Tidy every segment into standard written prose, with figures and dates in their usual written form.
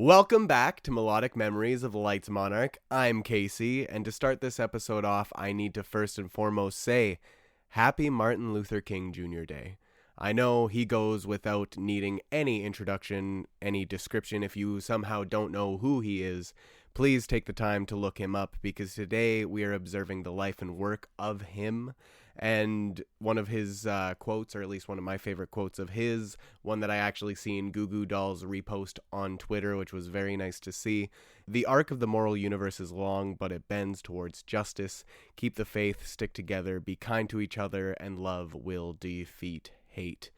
Welcome back to Melodic Memories of the Lights Monarch. I'm Casey, and to start this episode off, I need to first and foremost say, Happy Martin Luther King Jr. Day. I know he goes without needing any introduction, any description. If you somehow don't know who he is, please take the time to look him up, because today we are observing the life and work of him. And one of his quotes, or at least one of my favorite quotes of his, one that I actually seen Goo Goo Dolls repost on Twitter, which was very nice to see. The arc of the moral universe is long, but it bends towards justice. Keep the faith, stick together, be kind to each other, and love will defeat hate.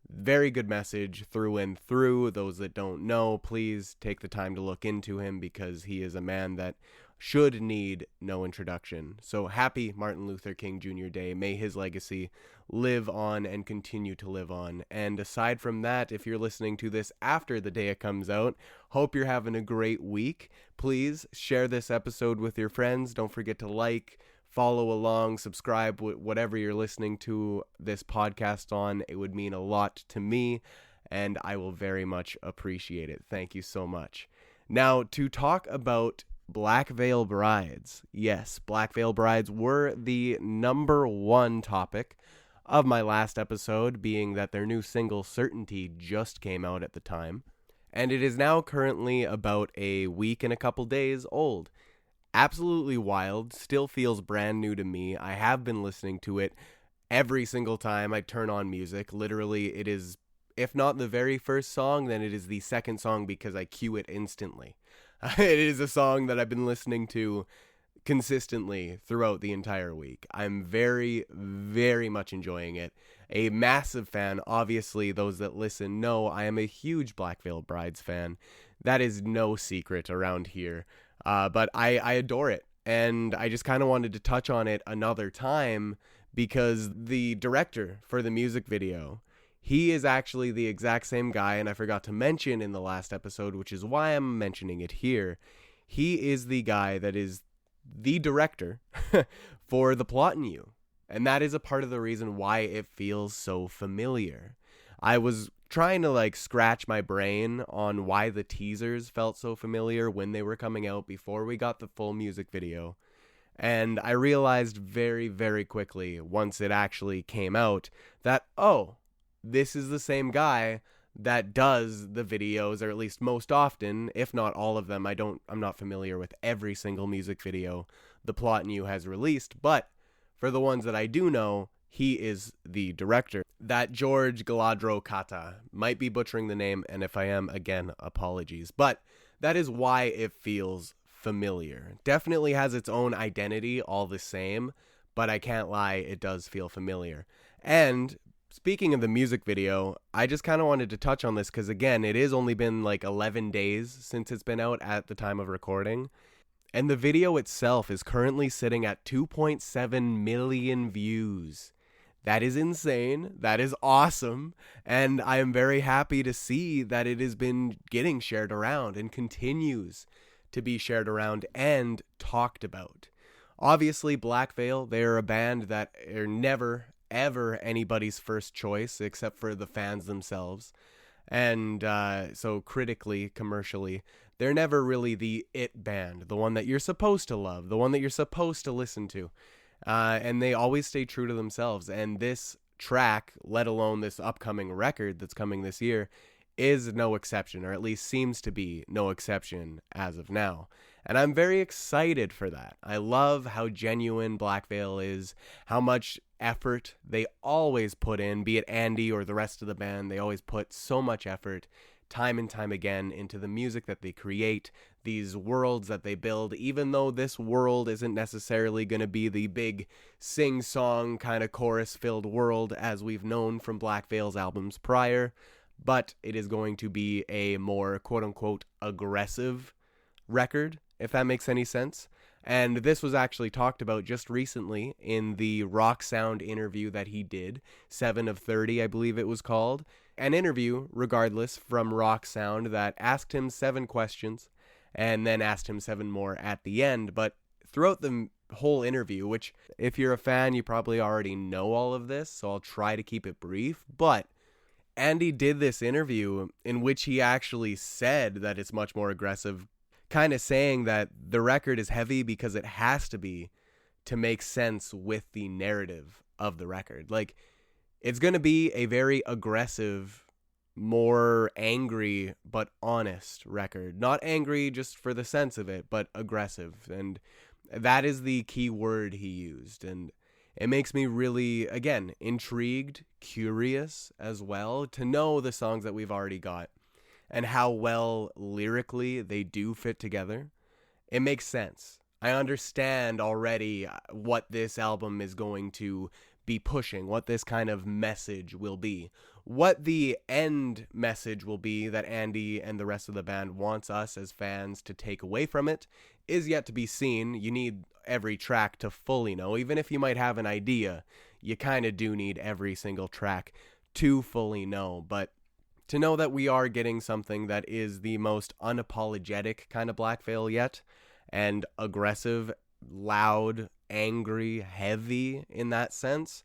Very good message through and through. Those that don't know, please take the time to look into him, because he is a man that should need no introduction. So happy Martin Luther King Jr. Day. May his legacy live on and continue to live on. And aside from that, if you're listening to this after the day it comes out, hope you're having a great week. Please share this episode with your friends. Don't forget to like, follow along, subscribe, whatever you're listening to this podcast on. It would mean a lot to me, and I will very much appreciate it. Thank you so much. Now, to talk about Black Veil Brides. Yes, Black Veil Brides were the number one topic of my last episode, being that their new single, Certainty, just came out at the time. And it is now currently about a week and a couple days old. Absolutely wild, still feels brand new to me. I have been listening to it every single time I turn on music. Literally, it is, if not the very first song, then it is the second song, because I cue it instantly. It is a song that I've been listening to consistently throughout the entire week. I'm very, very much enjoying it. A massive fan. Obviously, those that listen know I am a huge Black Veil Brides fan. That is no secret around here. But I adore it. And I just kind of wanted to touch on it another time, because the director for the music video, he is actually the exact same guy, and I forgot to mention in the last episode, which is why I'm mentioning it here. He is the guy that is the director for The Plot in You. And that is a part of the reason why it feels so familiar. I was trying to scratch my brain on why the teasers felt so familiar when they were coming out before we got the full music video. And I realized very, very quickly, once it actually came out, that, this is the same guy that does the videos, or at least most often, if not all of them. I'm not familiar with every single music video The Plot in You has released, but for the ones that I do know, he is the director. That George Galadro Kata, might be butchering the name, and if I am, again, apologies. But that is why it feels familiar. Definitely has its own identity all the same, but I can't lie, it does feel familiar. And speaking of the music video, I just kind of wanted to touch on this because, again, it has only been 11 days since it's been out at the time of recording. And the video itself is currently sitting at 2.7 million views. That is insane. That is awesome. And I am very happy to see that it has been getting shared around and continues to be shared around and talked about. Obviously, Black Veil, they are a band that are never ever anybody's first choice except for the fans themselves. And so critically, commercially, they're never really the it band, the one that you're supposed to love, the one that you're supposed to listen to. And they always stay true to themselves. And this track, let alone this upcoming record that's coming this year, is no exception, or at least seems to be no exception as of now. And I'm very excited for that. I love how genuine Black Veil is, how much effort they always put in, be it Andy or the rest of the band. They always put so much effort, time and time again, into the music that they create, these worlds that they build, even though this world isn't necessarily going to be the big sing-song kind of chorus-filled world as we've known from Black Veil's albums prior, but it is going to be a more quote-unquote aggressive record, if that makes any sense. And this was actually talked about just recently in the Rock Sound interview that he did, 7 of 30, I believe it was called. An interview, regardless, from Rock Sound that asked him 7 questions and then asked him 7 more at the end. But throughout the whole interview, which if you're a fan, you probably already know all of this, so I'll try to keep it brief. But Andy did this interview in which he actually said that it's much more aggressive, kind of saying that the record is heavy because it has to be to make sense with the narrative of the record. Like, it's going to be a very aggressive, more angry but honest record. Not angry just for the sense of it, but aggressive. And that is the key word he used. And it makes me really, again, intrigued, curious as well to know the songs that we've already got and how well lyrically they do fit together. It makes sense. I understand already what this album is going to be pushing, what this kind of message will be. What the end message will be that Andy and the rest of the band wants us as fans to take away from it is yet to be seen. You need every track to fully know. Even if you might have an idea, you kind of do need every single track to fully know. But to know that we are getting something that is the most unapologetic kind of Black Veil yet, and aggressive, loud, angry, heavy in that sense,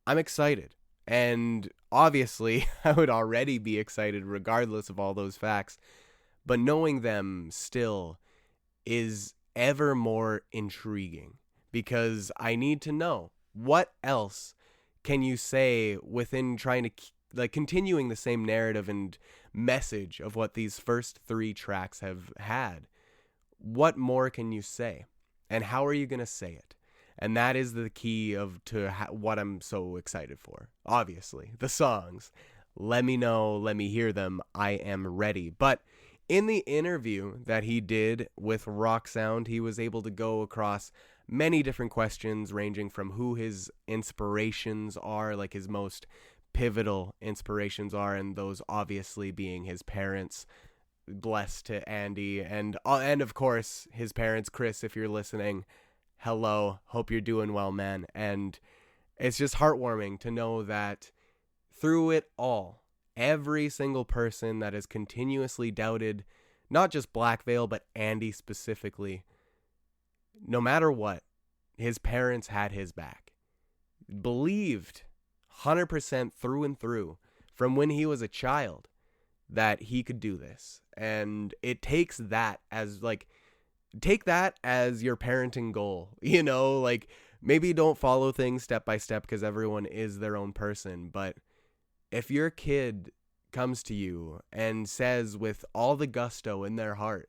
I'm excited. And obviously, I would already be excited regardless of all those facts, but knowing them still is ever more intriguing because I need to know what else can you say within trying to continuing the same narrative and message of what these first 3 tracks have had. What more can you say? And how are you going to say it? And that is the key what I'm so excited for. Obviously, the songs. Let me know. Let me hear them. I am ready. But in the interview that he did with Rock Sound, he was able to go across many different questions ranging from who his inspirations are, like his most pivotal inspirations are, and those obviously being his parents. Blessed to Andy and of course his parents. Chris, if you're listening, hello, hope you're doing well, man. And it's just heartwarming to know that through it all, every single person that has continuously doubted not just Black Veil but Andy specifically, no matter what, his parents had his back, believed 100% through and through from when he was a child that he could do this. And it takes that as take that as your parenting goal, maybe don't follow things step by step because everyone is their own person. But if your kid comes to you and says with all the gusto in their heart,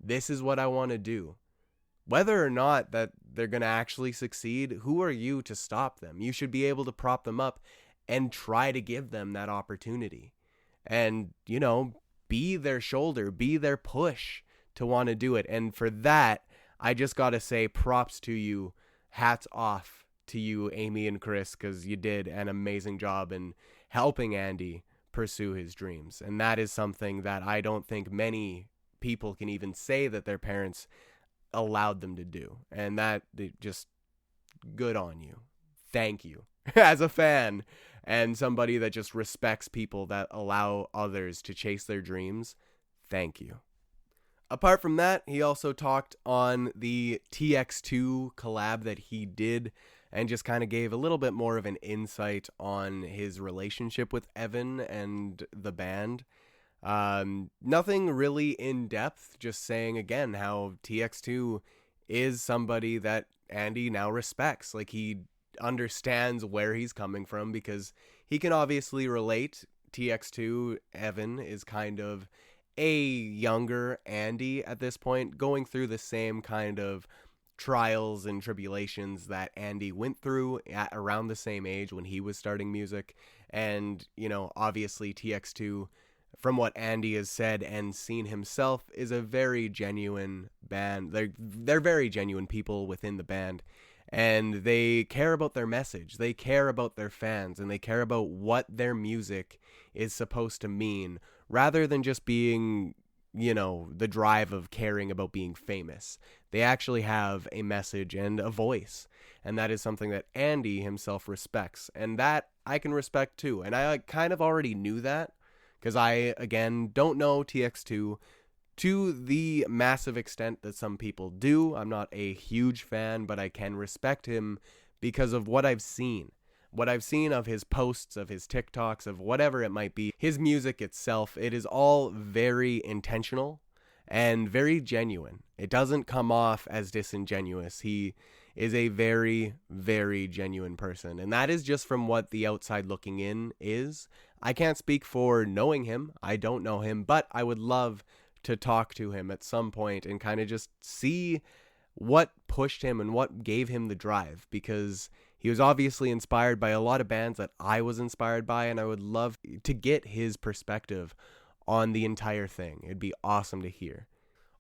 this is what I want to do, whether or not that they're going to actually succeed, who are you to stop them? You should be able to prop them up and try to give them that opportunity. And, be their shoulder, be their push to want to do it. And for that, I just got to say props to you. Hats off to you, Amy and Chris, because you did an amazing job in helping Andy pursue his dreams. And that is something that I don't think many people can even say that their parents allowed them to do. And that just good on you. Thank you. As a fan and somebody that just respects people that allow others to chase their dreams, thank you. Apart from that, he also talked on the TX2 collab that he did and just kind of gave a little bit more of an insight on his relationship with Evan and the band. Nothing really in depth, just saying again how TX2 is somebody that Andy now respects. Like, he understands where he's coming from because he can obviously relate. TX2, Evan, is kind of a younger Andy at this point, going through the same kind of trials and tribulations that Andy went through at around the same age when he was starting music. And, obviously TX2, from what Andy has said and seen himself, is a very genuine band. They're very genuine people within the band. And they care about their message, they care about their fans, and they care about what their music is supposed to mean, rather than just being, the drive of caring about being famous. They actually have a message and a voice, and that is something that Andy himself respects, and that I can respect too. And I kind of already knew that, because I, again, don't know TX2 to the massive extent that some people do. I'm not a huge fan, but I can respect him because of what I've seen. what I've seen of his posts, of his TikToks, of whatever it might be, his music itself, it is all very intentional and very genuine. It doesn't come off as disingenuous. He is a very, very genuine person. And that is just from what the outside looking in is. I can't speak for knowing him. I don't know him, but I would love to talk to him at some point and kind of just see what pushed him and what gave him the drive, because he was obviously inspired by a lot of bands that I was inspired by, and I would love to get his perspective on the entire thing. It'd be awesome to hear.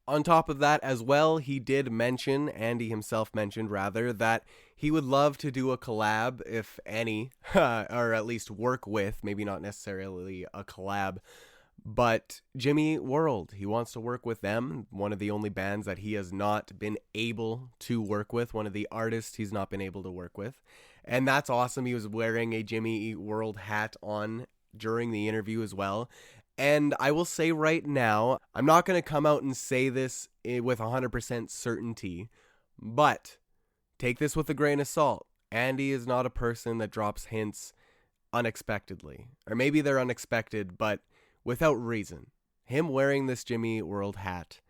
On top of that as well, he did mention, Andy himself mentioned rather, that he would love to do a collab, if any, or at least work with, maybe not necessarily a collab, but Jimmy Eat World. He wants to work with them, one of the only bands that he has not been able to work with, one of the artists he's not been able to work with. And that's awesome. He was wearing a Jimmy Eat World hat on during the interview as well. And I will say right now, I'm not going to come out and say this with 100% certainty, but take this with a grain of salt. Andy is not a person that drops hints unexpectedly. Or maybe they're unexpected, but without reason. Him wearing this Jimmy Eat World hat,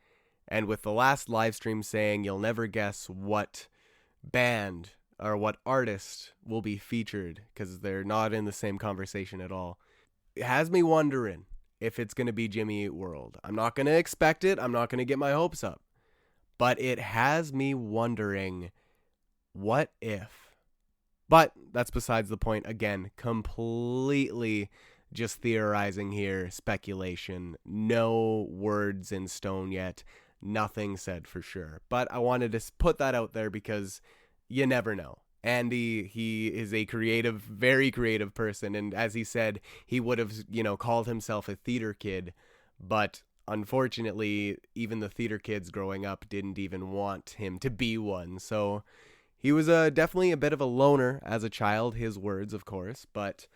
and with the last live stream saying you'll never guess what band or what artist will be featured, because they're not in the same conversation at all, it has me wondering if it's going to be Jimmy Eat World. I'm not going to expect it. I'm not going to get my hopes up. But it has me wondering, what if? But that's besides the point. Again, completely just theorizing here, speculation. No words in stone yet. Nothing said for sure. But I wanted to put that out there because you never know. Andy, he is a creative, very creative person. And as he said, he would have, called himself a theater kid. But unfortunately, even the theater kids growing up didn't even want him to be one. So he was definitely a bit of a loner as a child, his words, of course. But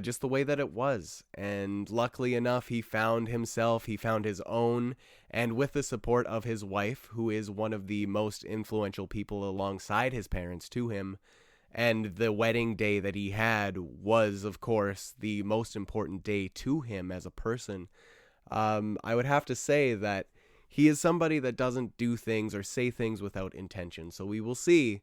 just the way that it was. And luckily enough, he found himself, he found his own, and with the support of his wife, who is one of the most influential people alongside his parents to him, and the wedding day that he had was, of course, the most important day to him as a person. I would have to say that he is somebody that doesn't do things or say things without intention, so we will see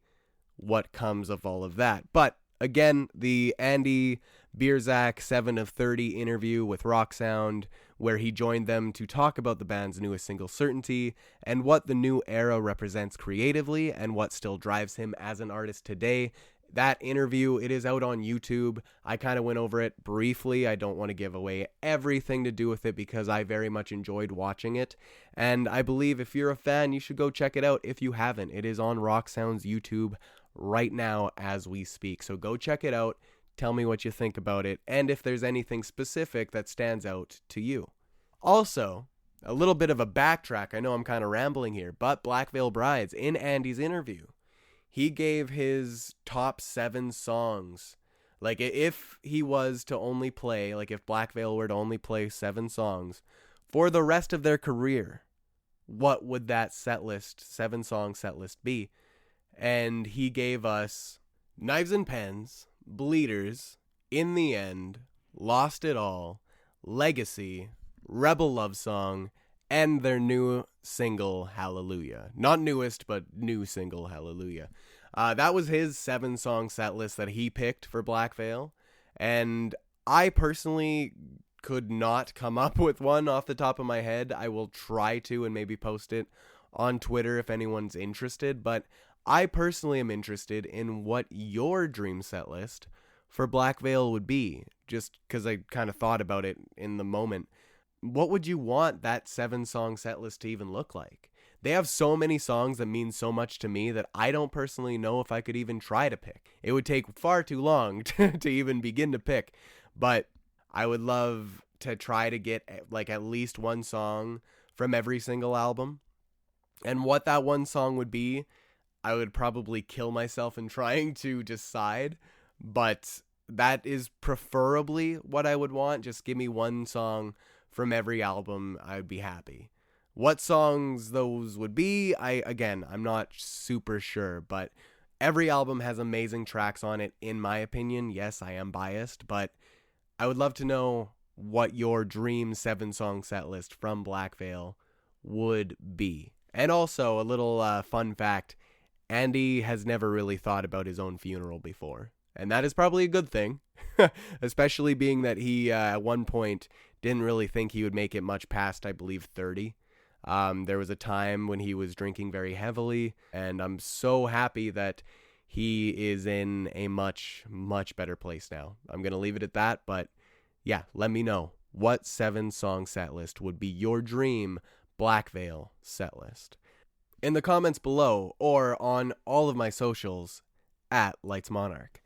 what comes of all of that. But again, the Andy Bierzak 7 of 30 interview with Rock Sound, where he joined them to talk about the band's newest single, Certainty, and what the new era represents creatively and what still drives him as an artist today. That interview, it is out on YouTube. I kind of went over it briefly. I don't want to give away everything to do with it because I very much enjoyed watching it. And I believe if you're a fan, you should go check it out if you haven't. It is on Rock Sound's YouTube right now as we speak. So go check it out. Tell me what you think about it, and if there's anything specific that stands out to you. Also, a little bit of a backtrack. I know I'm kind of rambling here, but Black Veil Brides, in Andy's interview, he gave his top 7 songs. Like, if he was to only play, like if Black Veil were to only play 7 songs for the rest of their career, what would that 7-song set list be? And he gave us Knives and Pens, Bleeders, In the End, Lost It All, Legacy, Rebel Love Song, and their new single, Hallelujah. Not newest, but new single, Hallelujah. That was his 7-song set list that he picked for Black Veil, and I personally could not come up with one off the top of my head. I will try to and maybe post it on Twitter if anyone's interested, but I personally am interested in what your dream set list for Black Veil would be, just because I kind of thought about it in the moment. What would you want that 7-song set list to even look like? They have so many songs that mean so much to me that I don't personally know if I could even try to pick. It would take far too long to even begin to pick, but I would love to try to get like at least one song from every single album. And what that one song would be, I would probably kill myself in trying to decide, but that is preferably what I would want. Just give me one song from every album. I would be happy. What songs those would be, I'm not super sure, but Every album has amazing tracks on it, in my opinion. Yes, I am biased, but I would love to know what your dream 7-song set list from Black Veil would be. And also, a little fun fact, Andy has never really thought about his own funeral before. And that is probably a good thing, especially being that he, at one point, didn't really think he would make it much past, I believe, 30. There was a time when he was drinking very heavily, and I'm so happy that he is in a much, much better place now. I'm going to leave it at that, but yeah, let me know what 7-song set list would be your dream Black Veil set list in the comments below or on all of my socials at Lights Monarch.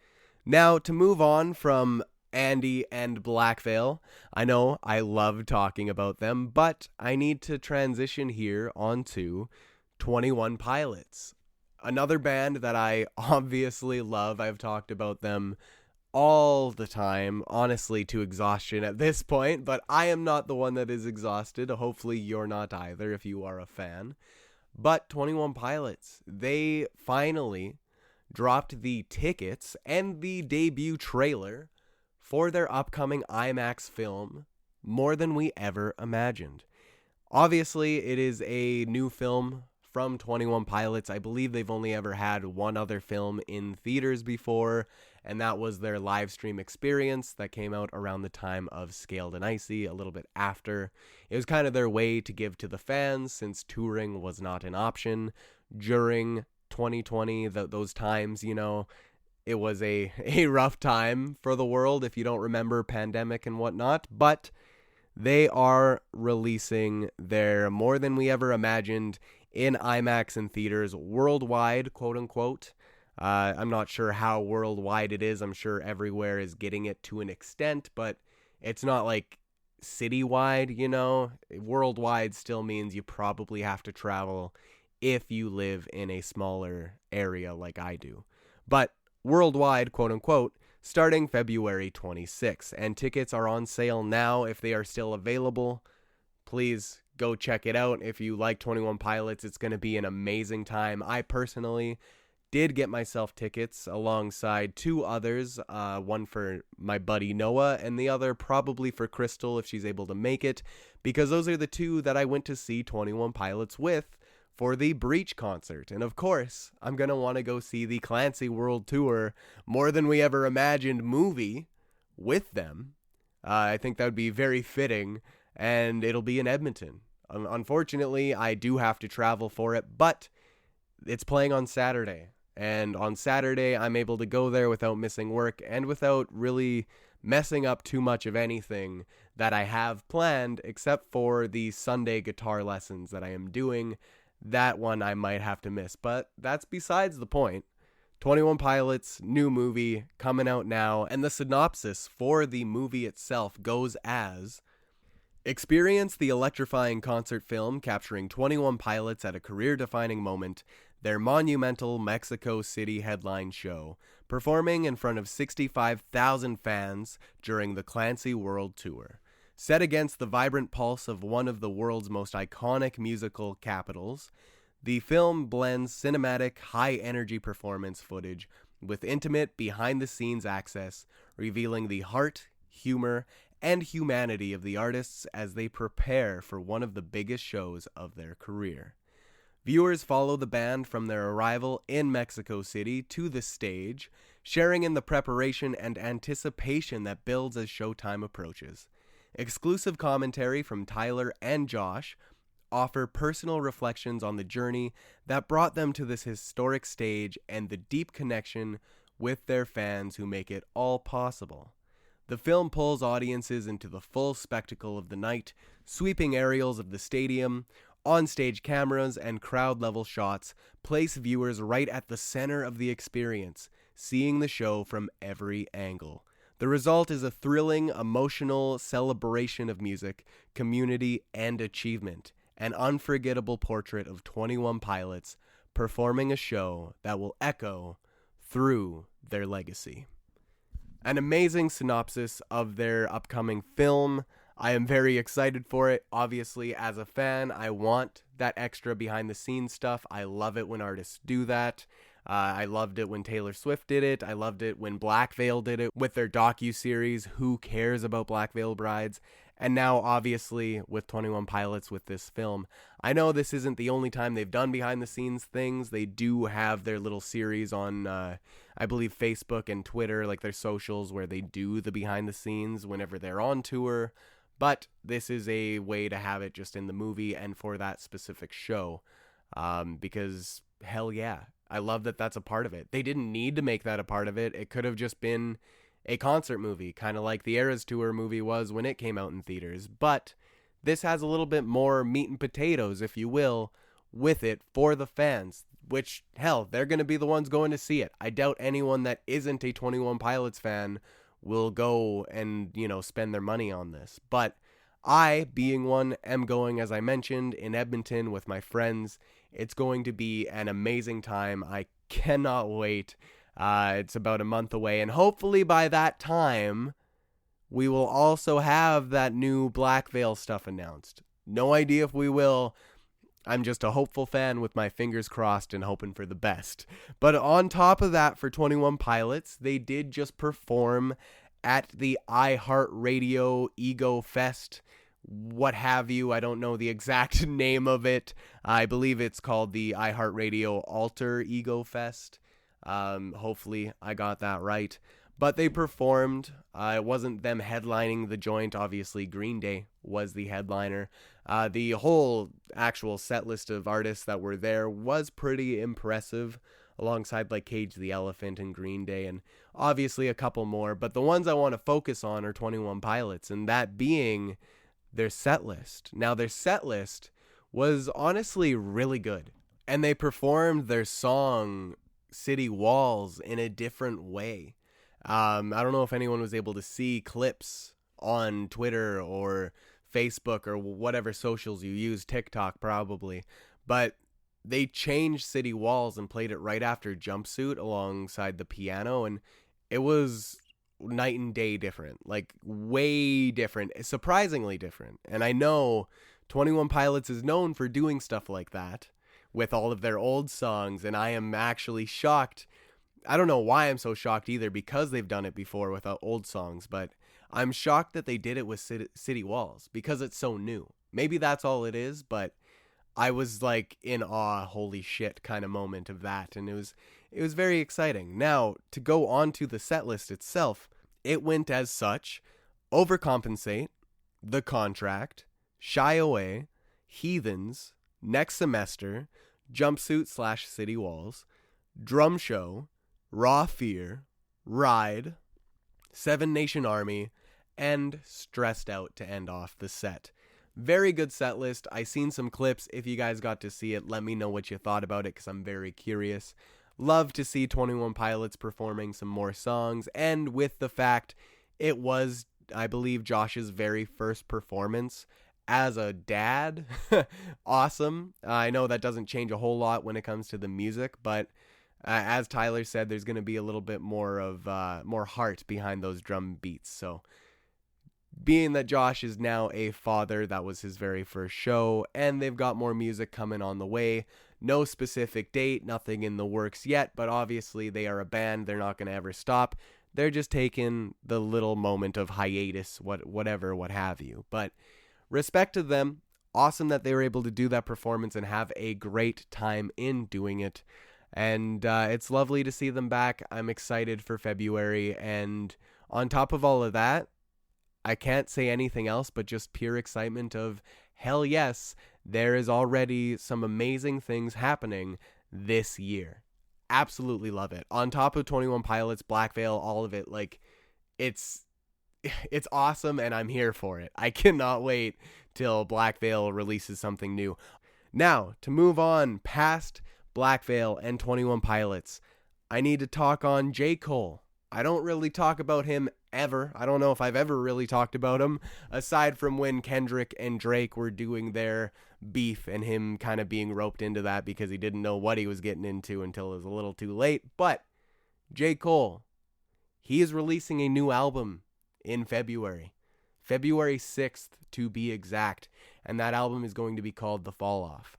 Now, to move on from Andy and Black Veil, I know I love talking about them, but I need to transition here onto 21 Pilots. Another band that I obviously love. I've talked about them all the time, honestly, to exhaustion at this point, but I am not the one that is exhausted. Hopefully you're not either if you are a fan. But 21 Pilots, they finally dropped the tickets and the debut trailer for their upcoming IMAX film, More Than We Ever Imagined. Obviously, it is a new film from 21 Pilots. I believe they've only ever had one other film in theaters before, and that was their live stream experience that came out around the time of Scaled and Icy, a little bit after. It was kind of their way to give to the fans, since touring was not an option during 2020, those times, you know. It was a rough time for the world, if you don't remember pandemic and whatnot, but they are releasing their More Than We Ever Imagined in IMAX and theaters worldwide, quote unquote. I'm not sure how worldwide it is. I'm sure everywhere is getting it to an extent, but it's not like citywide, you know. Worldwide still means you probably have to travel if you live in a smaller area like I do. But worldwide, quote unquote, starting February 26th. And tickets are on sale now if they are still available. Please go check it out. If you like 21 Pilots, it's going to be an amazing time. I personally did get myself tickets alongside two others, one for my buddy Noah and the other probably for Crystal if she's able to make it, because those are the two that I went to see 21 Pilots with for the Breach concert. And of course, I'm going to want to go see the Clancy World Tour More Than We Ever Imagined movie with them. I think that would be very fitting, and it'll be in Edmonton. Unfortunately, I do have to travel for it, but it's playing on Saturday. And on Saturday, I'm able to go there without missing work and without really messing up too much of anything that I have planned, except for the Sunday guitar lessons that I am doing. That one I might have to miss, but that's besides the point. 21 Pilots, new movie, coming out now, and the synopsis for the movie itself goes as: experience the electrifying concert film capturing 21 Pilots at a career-defining moment, their monumental Mexico City headline show, performing in front of 65,000 fans during the Clancy World Tour. Set against the vibrant pulse of one of the world's most iconic musical capitals, the film blends cinematic, high-energy performance footage with intimate, behind-the-scenes access, revealing the heart, humor, and humanity of the artists as they prepare for one of the biggest shows of their career. Viewers follow the band from their arrival in Mexico City to the stage, sharing in the preparation and anticipation that builds as showtime approaches. Exclusive commentary from Tyler and Josh offer personal reflections on the journey that brought them to this historic stage and the deep connection with their fans who make it all possible. The film pulls audiences into the full spectacle of the night, sweeping aerials of the stadium, on-stage cameras, and crowd-level shots place viewers right at the center of the experience, seeing the show from every angle. The result is a thrilling, emotional celebration of music, community, and achievement, an unforgettable portrait of 21 Pilots performing a show that will echo through their legacy. An amazing synopsis of their upcoming film. I am very excited for it. Obviously, as a fan, I want that extra behind-the-scenes stuff. I love it when artists do that. I loved it when Taylor Swift did it. I loved it when Black Veil did it with their docu-series, Who Cares About Black Veil Brides? And now, obviously, with 21 Pilots with this film. I know this isn't the only time they've done behind-the-scenes things. They do have their little series on, I believe, Facebook and Twitter, like their socials, where they do the behind-the-scenes whenever they're on tour. But this is a way to have it just in the movie and for that specific show. Because, hell yeah, I love that that's a part of it. They didn't need to make that a part of it. It could have just been a concert movie, kind of like the Eras Tour movie was when it came out in theaters. But this has a little bit more meat and potatoes, if you will, with it for the fans, which, hell, they're going to be the ones going to see it. I doubt anyone that isn't a 21 Pilots fan will go and, spend their money on this. But I, being one, am going, as I mentioned, in Edmonton with my friends. It's going to be an amazing time. I cannot wait. It's about a month away, and hopefully by that time, we will also have that new Black Veil stuff announced. No idea if we will. I'm just a hopeful fan with my fingers crossed and hoping for the best. But on top of that, for 21 Pilots, they did just perform at the iHeartRadio Ego Fest, what have you. I don't know the exact name of it. I believe it's called the iHeartRadio Alter Ego Fest. Hopefully I got that right. But they performed. It wasn't them headlining the joint. Obviously, Green Day was the headliner. The whole actual set list of artists that were there was pretty impressive, alongside like Cage the Elephant and Green Day, and obviously a couple more. But the ones I want to focus on are 21 Pilots, and that being their set list. Now, their set list was honestly really good, and they performed their song City Walls in a different way. I don't know if anyone was able to see clips on Twitter or Facebook or whatever socials you use, TikTok probably, but they changed City Walls and played it right after Jumpsuit alongside the piano, and it was night and day different, like way different, surprisingly different. And I know 21 Pilots is known for doing stuff like that with all of their old songs, and I am actually shocked. I don't know why I'm so shocked either, because they've done it before with old songs, but I'm shocked that they did it with City Walls because it's so new. Maybe that's all it is, but I was like in awe, holy shit kind of moment of that, and it was very exciting. Now, to go on to the set list itself, it went as such: Overcompensate, The Contract, Shy Away, Heathens, Next Semester, Jumpsuit / City Walls, Drum Show, Raw Fear, Ride, Seven Nation Army, and Stressed Out to end off the set. Very good set list. I seen some clips. If you guys got to see it, let me know what you thought about it, because I'm very curious. Love to see 21 Pilots performing some more songs, and with the fact it was, I believe, Josh's very first performance as a dad. Awesome. I know that doesn't change a whole lot when it comes to the music, but as Tyler said, there's going to be a little bit more of more heart behind those drum beats. So being that Josh is now a father, that was his very first show, and they've got more music coming on the way. No specific date, nothing in the works yet, but obviously they are a band. They're not going to ever stop. They're just taking the little moment of hiatus, whatever, what have you. But respect to them. Awesome that they were able to do that performance and have a great time in doing it. And it's lovely to see them back. I'm excited for February. And on top of all of that, I can't say anything else but just pure excitement of, hell yes, there is already some amazing things happening this year. Absolutely love it. On top of 21 Pilots, Black Veil, all of it, like, it's awesome, and I'm here for it. I cannot wait till Black Veil releases something new. Now, to move on past Black Veil and 21 Pilots, I need to talk on J. Cole. I don't really talk about him ever. I don't know if I've ever really talked about him, aside from when Kendrick and Drake were doing their beef and him kind of being roped into that because he didn't know what he was getting into until it was a little too late. But J. Cole, he is releasing a new album in February 6th to be exact, and that album is going to be called The Fall Off.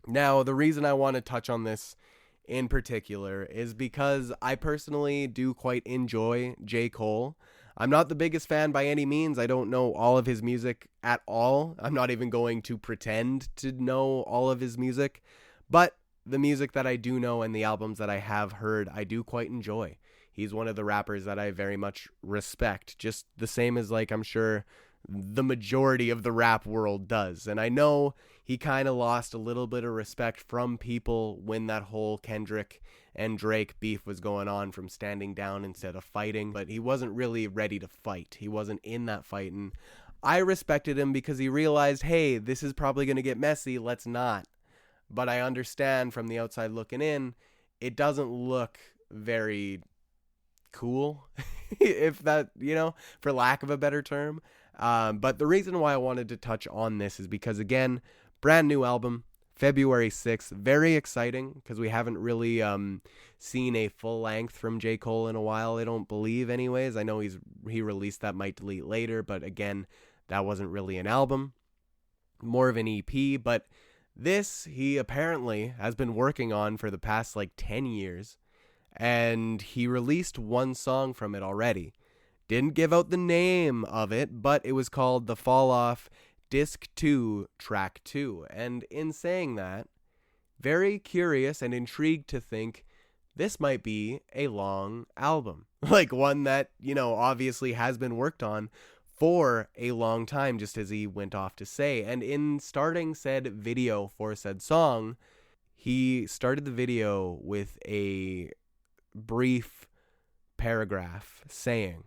Now, the reason I want to touch on this in particular is because I personally do quite enjoy J. Cole. I'm not the biggest fan by any means. I don't know all of his music at all. I'm not even going to pretend to know all of his music. But the music that I do know and the albums that I have heard, I do quite enjoy. He's one of the rappers that I very much respect, just the same as, like, I'm sure the majority of the rap world does. And I know he kind of lost a little bit of respect from people when that whole Kendrick and Drake beef was going on, from standing down instead of fighting, but he wasn't really ready to fight. He wasn't in that fight, and I respected him because he realized, hey, this is probably going to get messy, let's not. But I understand from the outside looking in, it doesn't look very cool, if that, for lack of a better term. But the reason why I wanted to touch on this is because, again, brand new album, February 6th. Very exciting because we haven't really seen a full length from J. Cole in a while, I don't believe anyways. I know he released that Might Delete Later, but again, that wasn't really an album, more of an EP. But this he apparently has been working on for the past 10 years, and he released one song from it already. Didn't give out the name of it, but it was called The Fall Off Disc 2, Track 2. And in saying that, very curious and intrigued to think this might be a long album. One that, obviously has been worked on for a long time, just as he went off to say. And in starting said video for said song, he started the video with a brief paragraph saying,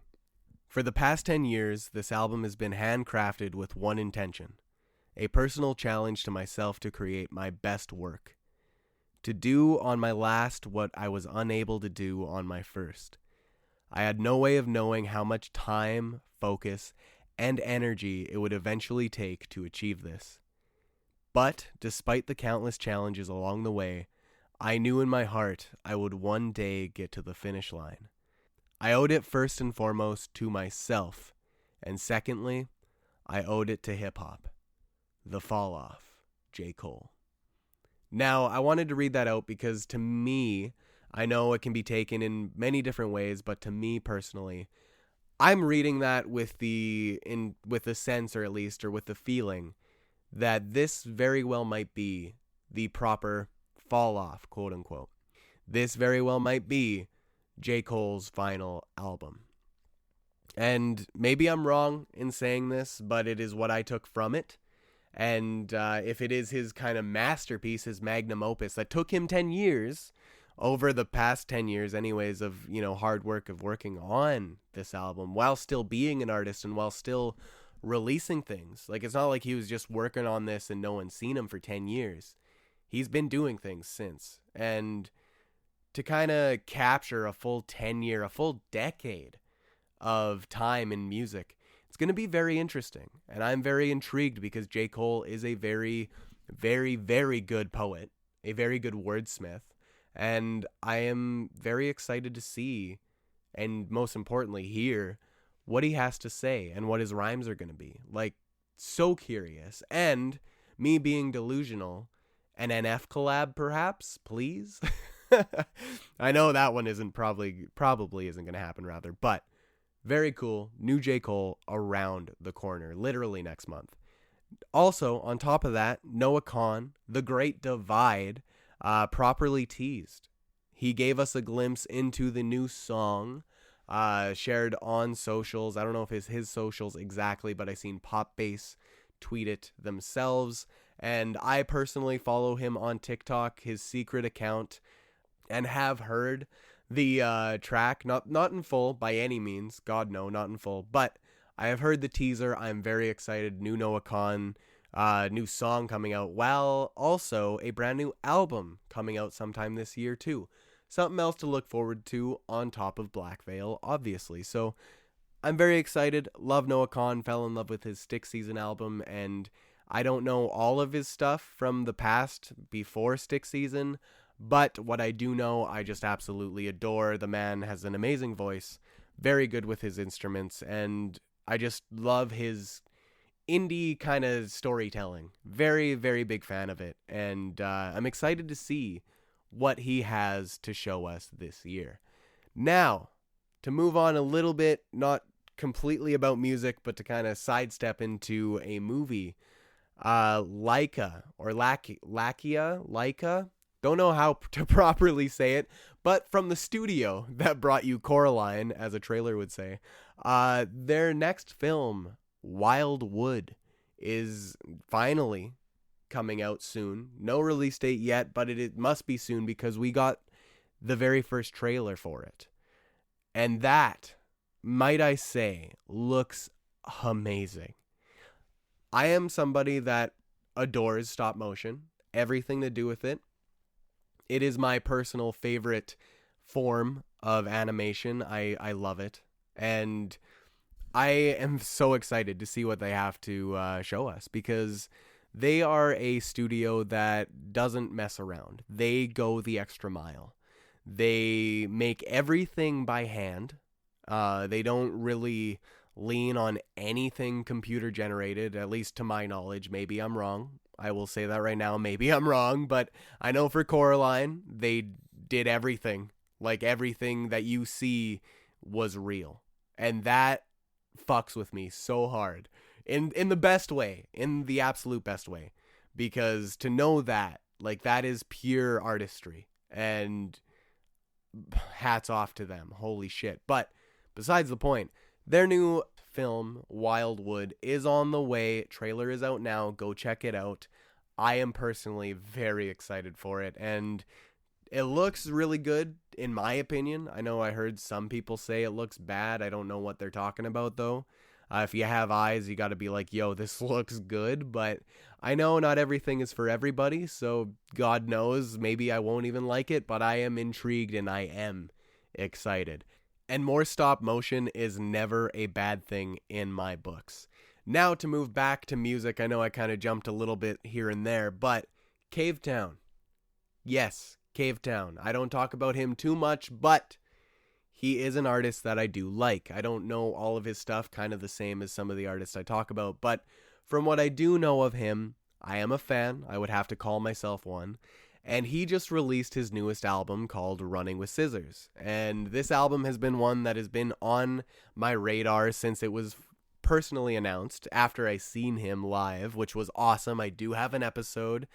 "For the past 10 years, this album has been handcrafted with one intention, a personal challenge to myself to create my best work. To do on my last what I was unable to do on my first. I had no way of knowing how much time, focus, and energy it would eventually take to achieve this. But, despite the countless challenges along the way, I knew in my heart I would one day get to the finish line. I owed it first and foremost to myself, and secondly, I owed it to hip-hop. The Fall Off, J. Cole." Now, I wanted to read that out because to me, I know it can be taken in many different ways, but to me personally, I'm reading that with the sense, or at least, or with the feeling that this very well might be the proper fall off, quote unquote. This very well might be J. Cole's final album. And maybe I'm wrong in saying this, but it is what I took from it. And if it is his kind of masterpiece, his magnum opus that took him 10 years, over the past 10 years anyways, of, hard work of working on this album while still being an artist and while still releasing things. It's not like he was just working on this and no one's seen him for 10 years. He's been doing things since. And to kind of capture a full 10-year, a full decade of time in music, it's going to be very interesting. And I'm very intrigued because J. Cole is a very, very, very good poet, a very good wordsmith. And I am very excited to see, and most importantly, hear what he has to say and what his rhymes are going to be. So curious. And me being delusional, an NF collab perhaps, please? I know that one isn't probably isn't going to happen, rather, but very cool. New J. Cole around the corner, literally next month. Also, on top of that, Noah Kahan, The Great Divide, properly teased. He gave us a glimpse into the new song, shared on socials. I don't know if it's his socials exactly, but I seen Pop Bass tweet it themselves. And I personally follow him on TikTok, his secret account, and have heard the track, not in full by any means. God, no, not in full. But I have heard the teaser. I'm very excited. New Noah Kahan, new song coming out, while also a brand new album coming out sometime this year too. Something else to look forward to on top of Black Veil, obviously. So I'm very excited. Love Noah Kahan. Fell in love with his Stick Season album, and I don't know all of his stuff from the past before Stick Season, but what I do know, I just absolutely adore. The man has an amazing voice, very good with his instruments, and I just love his indie kind of storytelling. Very, very big fan of it, and I'm excited to see what he has to show us this year. Now, to move on a little bit, not completely about music, but to kind of sidestep into a movie, Laika, don't know how to properly say it, but from the studio that brought you Coraline, as a trailer would say, their next film, Wild Wood, is finally coming out soon. No release date yet, but it must be soon because we got the very first trailer for it. And that, might I say, looks amazing. I am somebody that adores stop motion, everything to do with it. It is my personal favorite form of animation. I love it. And I am so excited to see what they have to show us, because they are a studio that doesn't mess around. They go the extra mile. They make everything by hand. They don't really lean on anything computer generated, at least to my knowledge. Maybe I'm wrong. I will say that right now. Maybe I'm wrong, but I know for Coraline, they did everything. Like, everything that you see was real. And that fucks with me so hard. In the best way. In the absolute best way. Because to know that, like, that is pure artistry. And hats off to them. Holy shit. But besides the point, their new film, Wildwood, is on the way. Trailer is out now. Go check it out. I am personally very excited for it, and it looks really good, in my opinion. I know I heard some people say it looks bad. I don't know what they're talking about, though. If you have eyes, you got to be like, yo, this looks good, but I know not everything is for everybody, so God knows, maybe I won't even like it, but I am intrigued and I am excited. And more stop motion is never a bad thing in my books. Now to move back to music, I know I kind of jumped a little bit here and there, but Cavetown. Yes, Cavetown. I don't talk about him too much, but he is an artist that I do like. I don't know all of his stuff, kind of the same as some of the artists I talk about, but from what I do know of him, I am a fan. I would have to call myself one. And he just released his newest album called Running with Scissors. And this album has been one that has been on my radar since it was personally announced after I seen him live, which was awesome. I do have an episode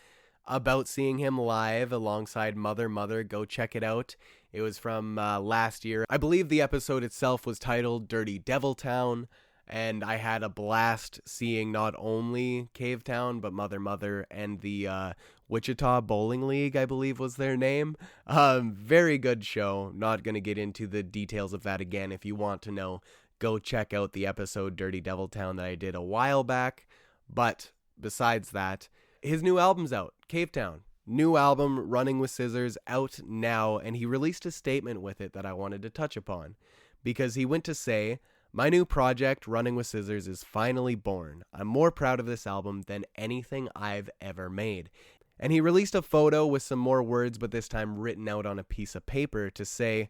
about seeing him live alongside Mother. Go check it out. It was from last year. I believe the episode itself was titled Dirty Devil Town. And I had a blast seeing not only Cavetown, but Mother, and the Wichita Bowling League, I believe was their name. Very good show. Not going to get into the details of that again. If you want to know, go check out the episode Dirty Devil Town that I did a while back. But besides that, his new album's out, Cavetown. New album, Running with Scissors, out now. And he released a statement with it that I wanted to touch upon. Because he went to say, "My new project, Running with Scissors, is finally born. I'm more proud of this album than anything I've ever made." And he released a photo with some more words, but this time written out on a piece of paper to say,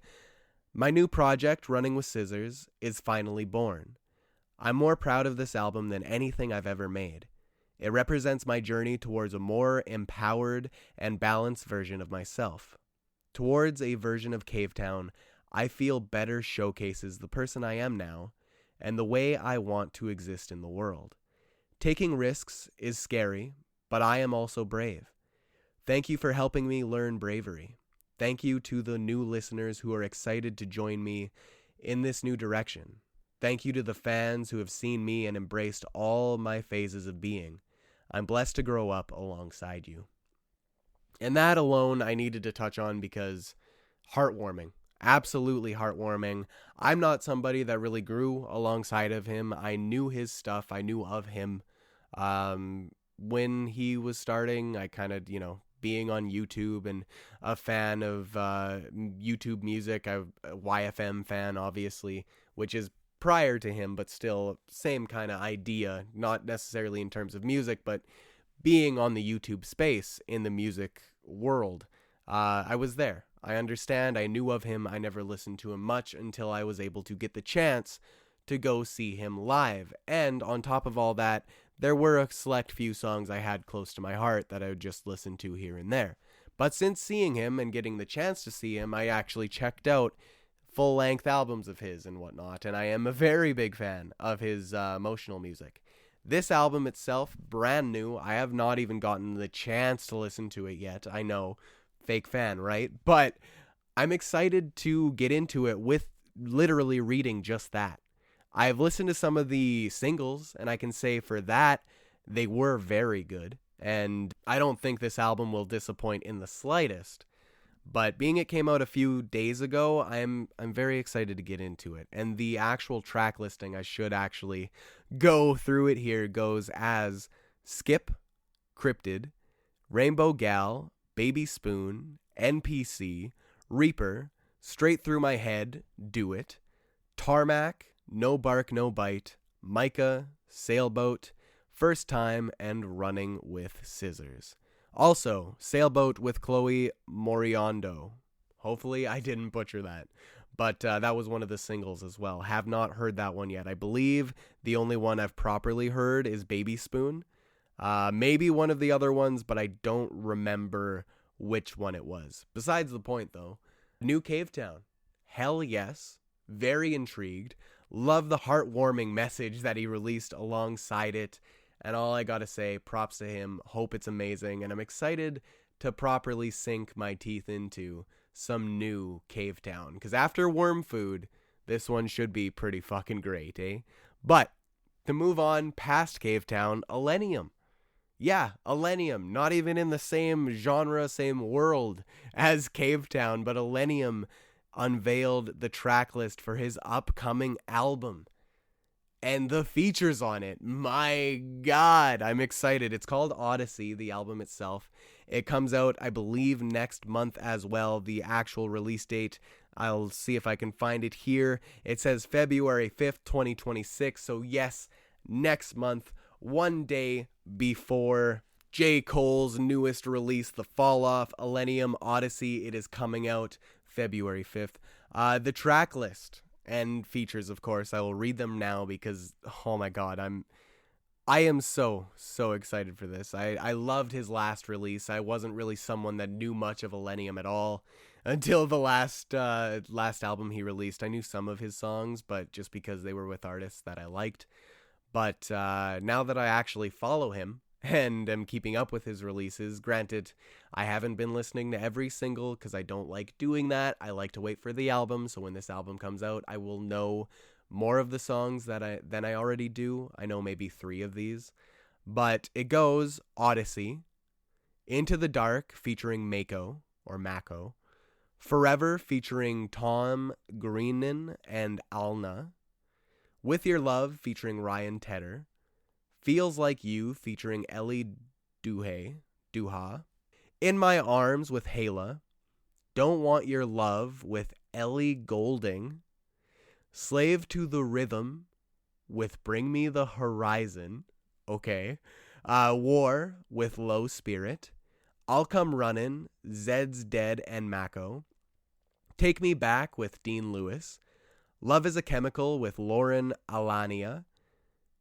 "My new project, Running with Scissors, is finally born. I'm more proud of this album than anything I've ever made. It represents my journey towards a more empowered and balanced version of myself. Towards a version of Cavetown I feel better showcases the person I am now and the way I want to exist in the world. Taking risks is scary, but I am also brave. Thank you for helping me learn bravery. Thank you to the new listeners who are excited to join me in this new direction. Thank you to the fans who have seen me and embraced all my phases of being. I'm blessed to grow up alongside you." And that alone I needed to touch on because heartwarming. Absolutely heartwarming. I'm not somebody that really grew alongside of him. I knew his stuff. I knew of him when he was starting. I kind of, being on YouTube and a fan of YouTube music. I'm a YFM fan, obviously, which is prior to him, but still same kind of idea. Not necessarily in terms of music, but being on the YouTube space in the music world. I was there. I understand. I knew of him. I never listened to him much until I was able to get the chance to go see him live. And on top of all that, there were a select few songs I had close to my heart that I would just listen to here and there. But since seeing him and getting the chance to see him, I actually checked out full-length albums of his and whatnot, and I am a very big fan of his emotional music. This album itself, brand new. I have not even gotten the chance to listen to it yet. I know, fake fan, right? But I'm excited to get into it with literally reading just that. I've listened to some of the singles, and I can say for that, they were very good. And I don't think this album will disappoint in the slightest. But being it came out a few days ago, I'm very excited to get into it. And the actual track listing, I should actually go through it here, goes as Skip, Cryptid, Rainbow Gal, Baby Spoon, NPC, Reaper, Straight Through My Head, Do It, Tarmac, No Bark, No Bite, Micah, Sailboat, First Time, and Running with Scissors. Also, Sailboat with Chloe Moriondo. Hopefully I didn't butcher that. But that was one of the singles as well. Have not heard that one yet. I believe the only one I've properly heard is Baby Spoon. Maybe one of the other ones, but I don't remember which one it was. Besides the point, though. New Cave Town. Hell yes. Very intrigued. Love the heartwarming message that he released alongside it. And all I gotta say, props to him. Hope it's amazing. And I'm excited to properly sink my teeth into some new Cave Town. Because after Worm Food, this one should be pretty fucking great, eh? But to move on past Cave Town, Illenium. Yeah, Illenium. Not even in the same genre, same world as Cave Town, but Illenium unveiled the track list for his upcoming album. And the features on it, my God, I'm excited. It's called Odyssey, the album itself. It comes out, I believe, next month as well. The actual release date, I'll see if I can find it here. It says February 5th, 2026. So yes, next month, one day before J. Cole's newest release, The Fall Off, Illenium Odyssey. It is coming out February 5th. The track list and features, of course, I will read them now because, oh my God, I am so excited for this. I loved his last release. I wasn't really someone that knew much of Illenium at all until the last album he released. I knew some of his songs, but just because they were with artists that I liked. But now that I actually follow him and am keeping up with his releases, granted, I haven't been listening to every single because I don't like doing that. I like to wait for the album, so when this album comes out, I will know more of the songs than I already do. I know maybe 3 of these. But it goes Odyssey, Into the Dark featuring Mako, or Mako, Forever featuring Tom Greenan and Alna, With Your Love featuring Ryan Tedder, Feels Like You featuring Ellie Duha, In My Arms with Hayla, Don't Want Your Love with Ellie Goulding, Slave to the Rhythm with Bring Me the Horizon, okay, War with Low Spirit, I'll Come Runnin', Zed's Dead and Mako, Take Me Back with Dean Lewis, Love is a Chemical with Lauren Alania,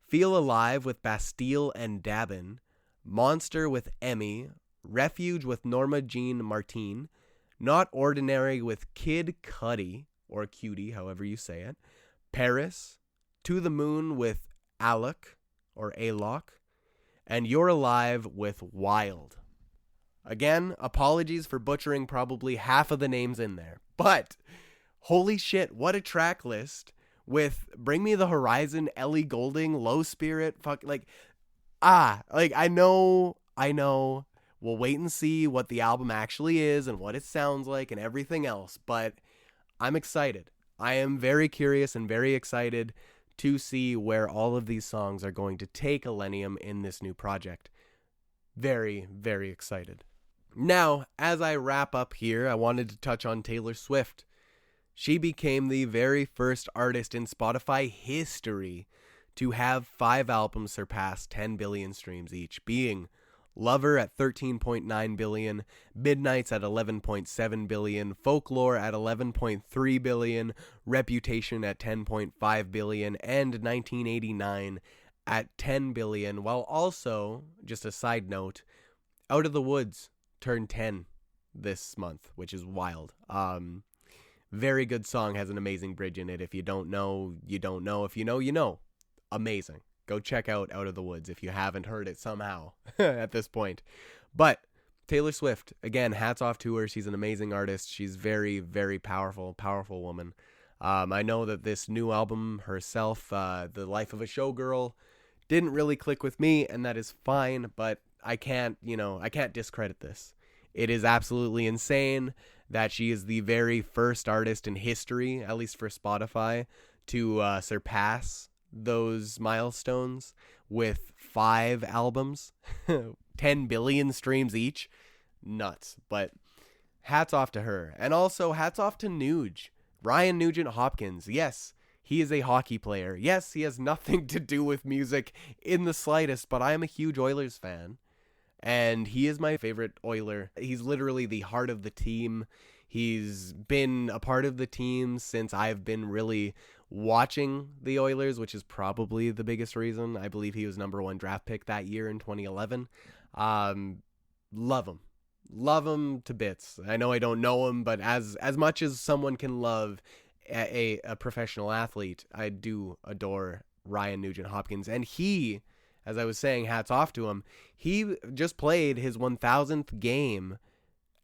Feel Alive with Bastille and Dabin, Monster with Emmy, Refuge with Norma Jean Martin, Not Ordinary with Kid Cudi, or Cutie, however you say it, Paris, To the Moon with Alok, or Alok, and You're Alive with Wild. Again, apologies for butchering probably half of the names in there, but holy shit, what a track list. With Bring Me the Horizon, Ellie Goulding, Low Spirit, I know, we'll wait and see what the album actually is and what it sounds like and everything else, but I'm excited. I am very curious and very excited to see where all of these songs are going to take Illenium in this new project. Very, very excited. Now, as I wrap up here, I wanted to touch on Taylor Swift. She became the very first artist in Spotify history to have 5 albums surpass 10 billion streams each, being Lover at 13.9 billion, Midnights at 11.7 billion, Folklore at 11.3 billion, Reputation at 10.5 billion, and 1989 at 10 billion, while also, just a side note, Out of the Woods turned 10 this month, which is wild. Very good song, has an amazing bridge in it. If you don't know, you don't know. If you know, you know. Amazing. Go check out Out of the Woods if you haven't heard it somehow at this point. But Taylor Swift, again, hats off to her. She's an amazing artist. She's very, very powerful woman. I know that this new album herself, The Life of a Showgirl, didn't really click with me, and that is fine, but I can't discredit this. It is absolutely insane that she is the very first artist in history, at least for Spotify, to surpass those milestones with 5 albums, 10 billion streams each. Nuts. But hats off to her. And also hats off to Nuge. Ryan Nugent-Hopkins. Yes, he is a hockey player. Yes, he has nothing to do with music in the slightest, but I am a huge Oilers fan. And he is my favorite Oiler. He's literally the heart of the team. He's been a part of the team since I've been really watching the Oilers, which is probably the biggest reason. I believe he was number 1 draft pick that year in 2011. Love him. Love him to bits. I know I don't know him, but as much as someone can love a professional athlete, I do adore Ryan Nugent-Hopkins. And he, as I was saying, hats off to him, he just played his 1,000th game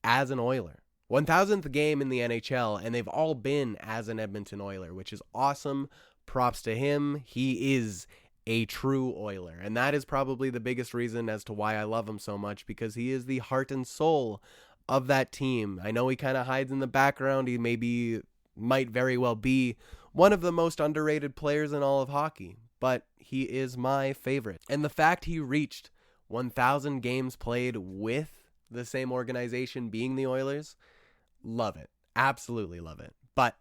as an Oiler. 1,000th game in the NHL, and they've all been as an Edmonton Oiler, which is awesome. Props to him. He is a true Oiler, and that is probably the biggest reason as to why I love him so much, because he is the heart and soul of that team. I know he kind of hides in the background. He might very well be one of the most underrated players in all of hockey, but he is my favorite. And the fact he reached 1,000 games played with the same organization being the Oilers, love it. Absolutely love it. But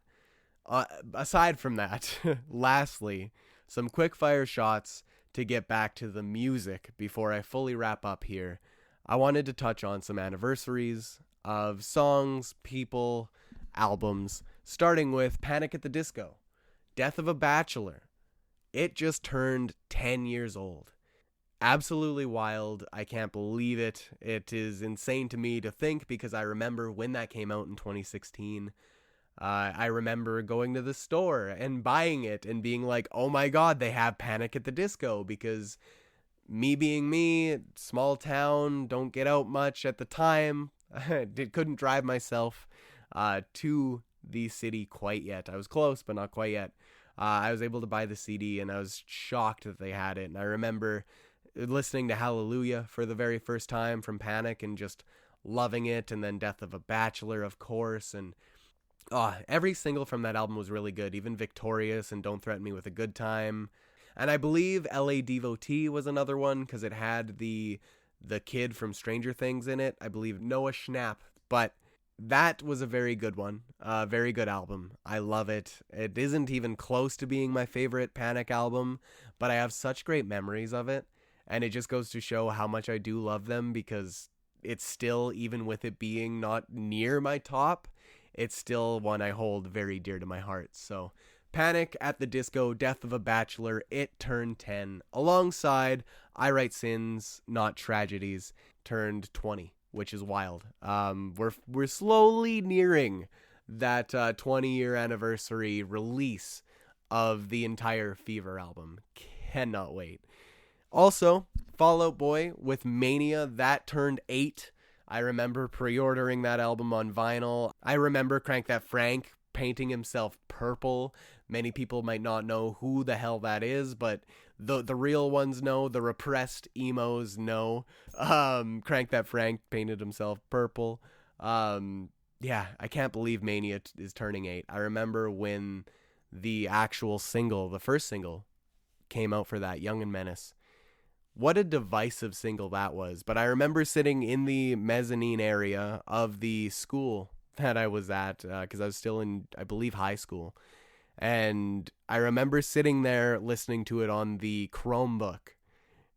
aside from that, lastly, some quick fire shots to get back to the music before I fully wrap up here. I wanted to touch on some anniversaries of songs, people, albums, starting with Panic at the Disco, Death of a Bachelor. It just turned 10 years old. Absolutely wild. I can't believe it. It is insane to me to think, because I remember when that came out in 2016. I remember going to the store and buying it and being like, oh my god, they have Panic at the Disco, because me being me, small town, don't get out much at the time, couldn't drive myself to the city quite yet. I was close, but not quite yet. I was able to buy the CD, and I was shocked that they had it. And I remember listening to Hallelujah for the very first time from Panic and just loving it, and then Death of a Bachelor, of course, and every single from that album was really good, even Victorious and Don't Threaten Me with a Good Time. And I believe LA Devotee was another one, because it had the kid from Stranger Things in it, I believe Noah Schnapp, but that was a very good one, very good album. I love it. It isn't even close to being my favorite Panic album, but I have such great memories of it. And it just goes to show how much I do love them, because it's still, even with it being not near my top, it's still one I hold very dear to my heart. So Panic at the Disco, Death of a Bachelor, it turned 10, alongside I Write Sins, Not Tragedies, turned 20, which is wild. We're slowly nearing that 20-year anniversary release of the entire Fever album. Cannot wait. Also, Fall Out Boy with Mania, that turned 8. I remember pre-ordering that album on vinyl. I remember Crank That Frank painting himself purple. Many people might not know who the hell that is, but the real ones know. The repressed emos know. Crank That Frank painted himself purple. Yeah, I can't believe Mania is turning 8. I remember when the actual single, the first single, came out for that, Young and Menace. What a divisive single that was. But I remember sitting in the mezzanine area of the school that I was at, because I was still in, I believe, high school. And I remember sitting there listening to it on the Chromebook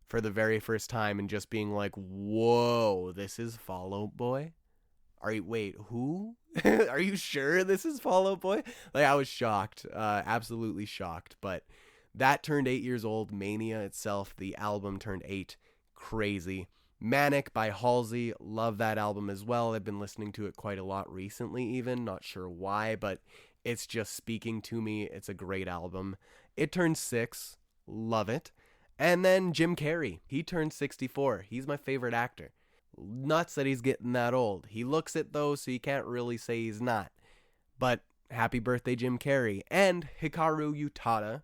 for the very first time and just being like, whoa, this is Fall Out Boy? Wait, who? Are you sure this is Fall Out Boy? Like, I was shocked, absolutely shocked. But that turned 8 years old. Mania itself, the album, turned 8. Crazy. Manic by Halsey, love that album as well. I've been listening to it quite a lot recently even, not sure why, but it's just speaking to me. It's a great album. It turned 6, love it. And then Jim Carrey, he turned 64. He's my favorite actor. Nuts that he's getting that old. He looks it though, so you can't really say he's not. But happy birthday, Jim Carrey. And Hikaru Utada,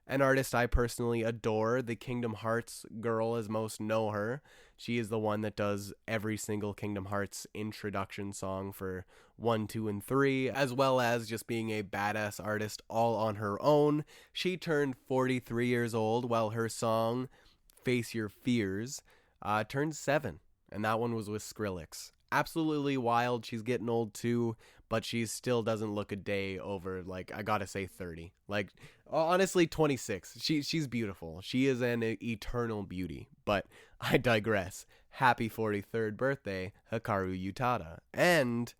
an artist I personally adore, the Kingdom Hearts girl as most know her. She is the one that does every single Kingdom Hearts introduction song for 1, 2, and 3, as well as just being a badass artist all on her own. She turned 43 years old, while her song, Face Your Fears, turned 7, and that one was with Skrillex. Absolutely wild. She's getting old too, but she still doesn't look a day over, like, I gotta say 30. Like, honestly, 26. She's beautiful. She is an eternal beauty, but I digress. Happy 43rd birthday, Hikaru Utada. And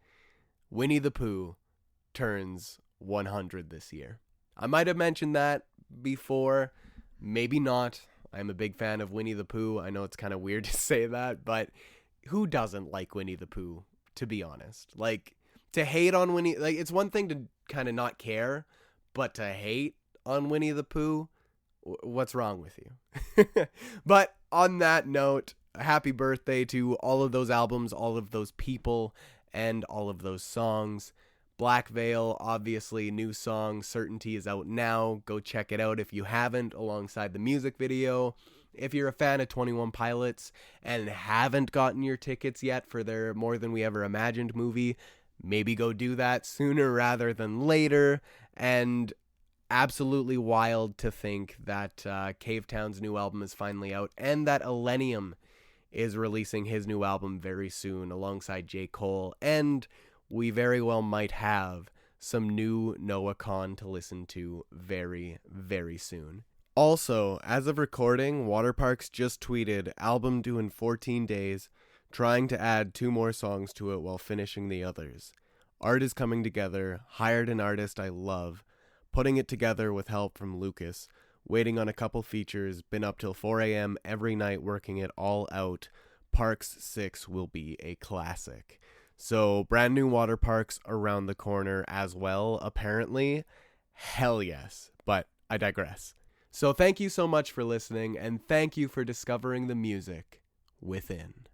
Winnie the Pooh turns 100 this year. I might have mentioned that before, maybe not. I'm a big fan of Winnie the Pooh. I know it's kind of weird to say that, but who doesn't like Winnie the Pooh, to be honest? Like, to hate on Winnie, like, it's one thing to kind of not care, but to hate on Winnie the Pooh, what's wrong with you? But on that note, happy birthday to all of those albums, all of those people, and all of those songs. Black Veil, obviously, new song, Certainty, is out now. Go check it out if you haven't, alongside the music video. If you're a fan of 21 Pilots and haven't gotten your tickets yet for their More Than We Ever Imagined movie, maybe go do that sooner rather than later. And absolutely wild to think that Cavetown's new album is finally out, and that Illenium is releasing his new album very soon alongside J. Cole, and we very well might have some new Noah Kahan to listen to very, very soon. Also, as of recording, Waterparks just tweeted, album due in 14 days, trying to add 2 more songs to it while finishing the others. Art is coming together, hired an artist I love, putting it together with help from Lucas, waiting on a couple features, been up till 4 a.m. every night working it all out. Parks 6 will be a classic. So, brand new Waterparks around the corner as well, apparently. Hell yes, but I digress. So thank you so much for listening, and thank you for discovering the music within.